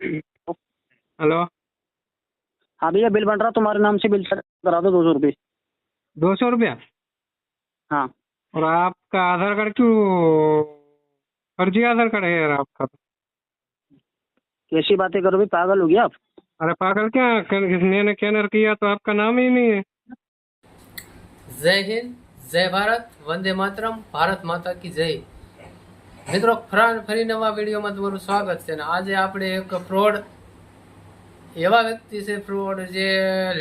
Hello. हाँ भैया, bill बन रहा तुम्हारे नाम से, बिल करा दो 200 रुपये। 200 रुपया? हाँ। और आपका आधार कार्ड क्यों फर्जी आधार कार्ड है यार आपका? कैसी बातें करो भाई, पागल हो गया आप? अरे पागल क्या, मैंने स्कैनर किया तो आपका नाम ही नहीं है। जय हिंद, जय भारत, वंदे मातरम, भारत माता की जय। મિત્રો ફરી નવા વિડીયોમાં તમારું સ્વાગત છે. આજે આપણે એક ફ્રોડ એવા વ્યક્તિ છે, ફ્રોડ જે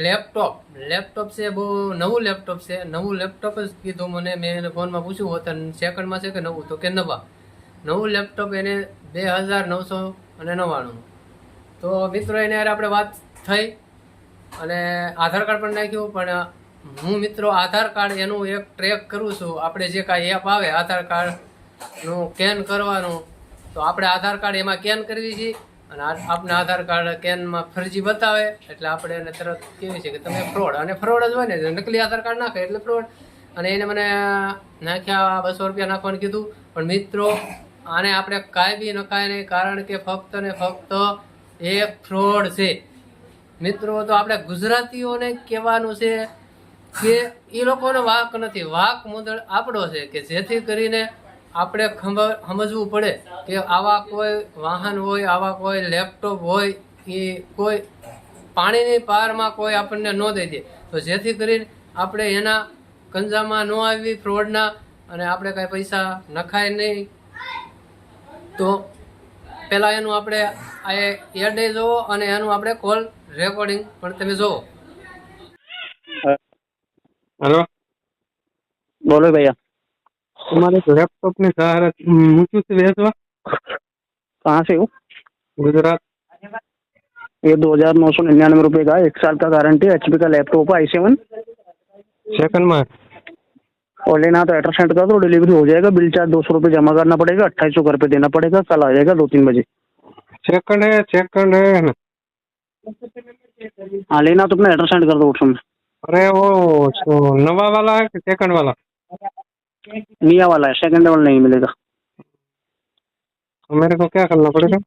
લેપટોપ છે, બહુ નવું લેપટોપ જ કીધું મને. મેં એને ફોનમાં પૂછ્યું હોતા સેકન્ડમાં છે કે નવું, તો કે નવું લેપટોપ એને 2999. તો મિત્રો એને યાર આપણે વાત થઈ અને આધાર કાર્ડ પણ નાખ્યું. પણ હું મિત્રો આધાર કાર્ડ એનું એક ટ્રેક કરું છું. આપણે જે કાંઈ એપ આવે આધાર કાર્ડનું સ્કેન કરવાનું, તો આપણે આધાર કાર્ડ એમાં સ્કેન કરવી છે અને આપણે આધાર કાર્ડ સ્કેનમાં ફરજી બતાવે એટલે આપણે એને તરત કહેવી છે કે તમે ફ્રોડ. અને ફ્રોડ જ હોય ને, નકલી આધાર કાર્ડ નાખે એટલે ફ્રોડ. અને એને મને નાખ્યા 200 રૂપિયા નાખવાનું કીધું. પણ મિત્રો આને આપણે કાંઈ બી નખાય નહીં, કારણ કે ફક્ત ને ફક્ત એ ફ્રોડ છે. મિત્રો તો આપણે ગુજરાતીઓને કહેવાનું છે કે એ લોકોનો વાંક નથી, વાંક મુદ્દળ આપણો છે, કે જેથી કરીને આપણે સમજવું પડે કે આવા કોઈ વાહન હોય, આવા કોઈ લેપટોપ હોય, એ કોઈ પાણીની પારમાં કોઈ આપણને ન દઈ દે, તો જેથી કરીને આપણે એના કંજામાં ન આવી ફ્રોડના, અને આપણે કાંઈ પૈસા નખાય નહીં. તો પહેલાં એનું આપણે એડ જોવો અને એનું આપણે કોલ રેકોર્ડિંગ પણ તમે જોવો. हेलो। बोलो भैया। तुम्हारे लैपटॉप ने सहारा मुझसे से भेजवा। कहाँ से हो? गुजरात। ये 2999 रुपये का 1 साल का गारंटी, HP का लैपटॉप है, i7 सेकंड में। और लेना तो एड्रेस सेंड कर दो, डिलीवरी हो जाएगा। बिल चार्ज 200 रुपये जमा करना पड़ेगा, 2800 घर पे देना पड़ेगा। कल आ जाएगा 2-3 बजे। सेकंड है ना? हाँ, लेना तो अपना एड्रेस सेंड कर दो व्हाट्सएप में। अरे वो नवा वाला है कि सेकंड वाला? मिया वाला है, सेकंड वाला नहीं मिलेगा। तो मेरे को क्या करना पड़ेगा?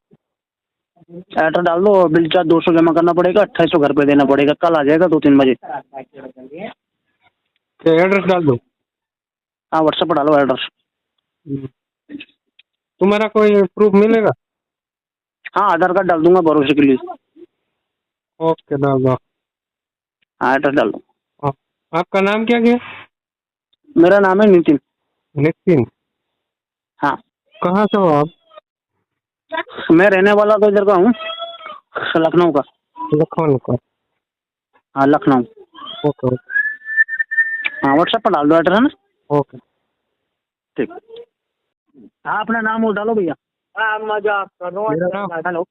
एड्रेस डाल दो, बिल चार्ज 200 जमा करना पड़ेगा, 2800 घर पे देना पड़ेगा। कल आ जाएगा 2-3 बजे। तो एड्रेस डाल दो। हाँ, व्हाट्सएप पर डालो एड्रेस। तुम्हारा कोई प्रूफ मिलेगा? हाँ, आधार कार्ड डाल दूंगा भरोसे के लिए। ओके, डाल दो। हाँ, एड्रेस डाल दो। आपका नाम क्या क्या? मेरा नाम है नितिन। नितिन? हाँ। कहाँ से हो आप? मैं रहने वाला तो इधर का हूँ, लखनऊ का। लखनऊ का? हाँ, लखनऊ। ओके। हाँ, व्हाट्सएप पर डाल दो एड्रेस, है ना? ओके, ठीक। हाँ, अपना नाम वो डालो भैया। मजाक करो। हेलो,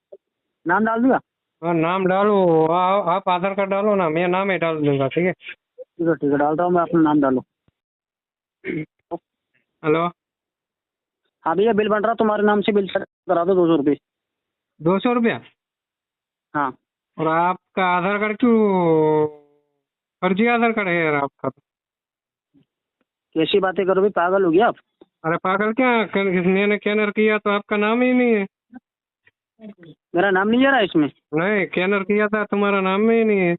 नाम डाल दिया? हाँ, नाम डालो। आप आधार कार्ड डालो ना, मैं नाम ही डाल दूंगा। ठीक है? ठीक है, डाल रहा हूँ मैं, अपना नाम डालो। हेलो। हाँ भैया, बिल बन रहा तुम्हारे नाम से, बिल करा दो 200 रुपये। 200 रुपया? हाँ। और आपका आधार कार्ड क्यों फर्जी आधार कार्ड है यार आपका? कैसी बातें करो भाई, पागल हो गया आप? अरे पागल क्या, मैंने स्कैनर किया तो आपका नाम ही नहीं है। मेरा नाम नहीं आ रहा इसमें? नहीं, स्कैनर किया था, तुम्हारा नाम ही नहीं है।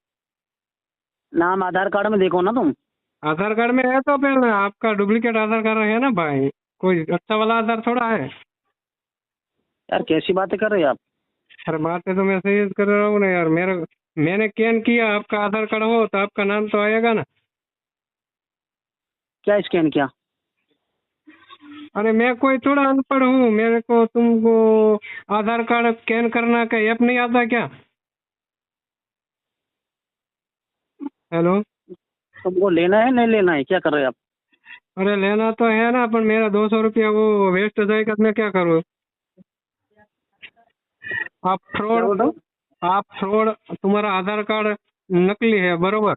नाम आधार कार्ड में देखो ना तुम। आधार कार्ड में है तो फिर आपका डुप्लीकेट आधार कार्ड है ना भाई, कोई अच्छा वाला आधार थोड़ा है। यार कैसी बातें कर रहे हैं आप? अरे बातें तो मैं सही कर रहा हूँ ना यार। मैंने स्कैन किया, आपका आधार कार्ड हो तो आपका नाम तो आएगा ना। क्या स्कैन किया? अरे मैं कोई थोड़ा अनपढ़ हूँ, मेरे को तुमको आधार कार्ड स्कैन करना का ऐप नहीं आता क्या? हेलो। तुमको लेना है नहीं लेना है, क्या कर रहे हैं आप? अरे लेना तो है ना, पर मेरा 200 रुपया वो वेस्ट जाएगा, मैं क्या करूँ? आप फ्रॉड, तुम्हारा आधार कार्ड नकली है, बरोबर?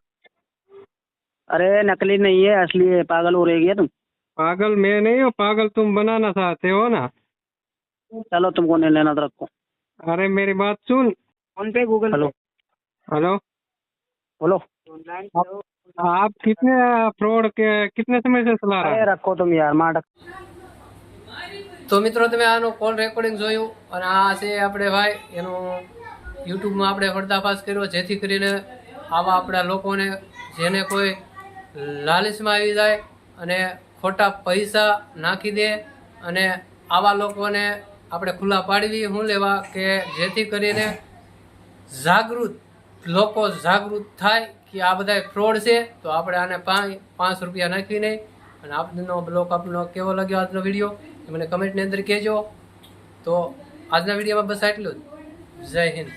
अरे नकली नहीं है, असली है। पागल हो रही है तुम? पागल मैं नहीं हूँ, पागल तुम बनाना चाहते हो ना। चलो, तुमको नहीं लेना तो रखो। अरे मेरी बात सुन। फोन पे गूगल। हेलो। हेलो। बोलो। आप कितने फ्रॉड के कितने समय से चला रहे हैं? रखो तुम यार, मार। તો મિત્રો તમે આનો કોલ રેકોર્ડિંગ જોયું અને આ છે આપણે ભાઈ એનું યુટ્યુબમાં આપણે પર્દાફાશ કર્યો, જેથી કરીને આવા આપણા લોકોને જેને કોઈ લાલચમાં આવી જાય અને ખોટા પૈસા નાખી દે અને આવા લોકોને આપણે ખુલ્લા પાડવી શું લેવા કે જેથી કરીને લોકો જાગૃત થાય કે આ બધા ફ્રોડ છે. તો આપણે આને 5 રૂપિયા નાખી નહીં. અને આપનો બ્લોગ આપનો કેવો લાગ્યો આજનો વિડીયો એ મને કમેન્ટની અંદર કહેજો. તો આજના વિડીયોમાં બસ આટલું જ. જય હિન્દ.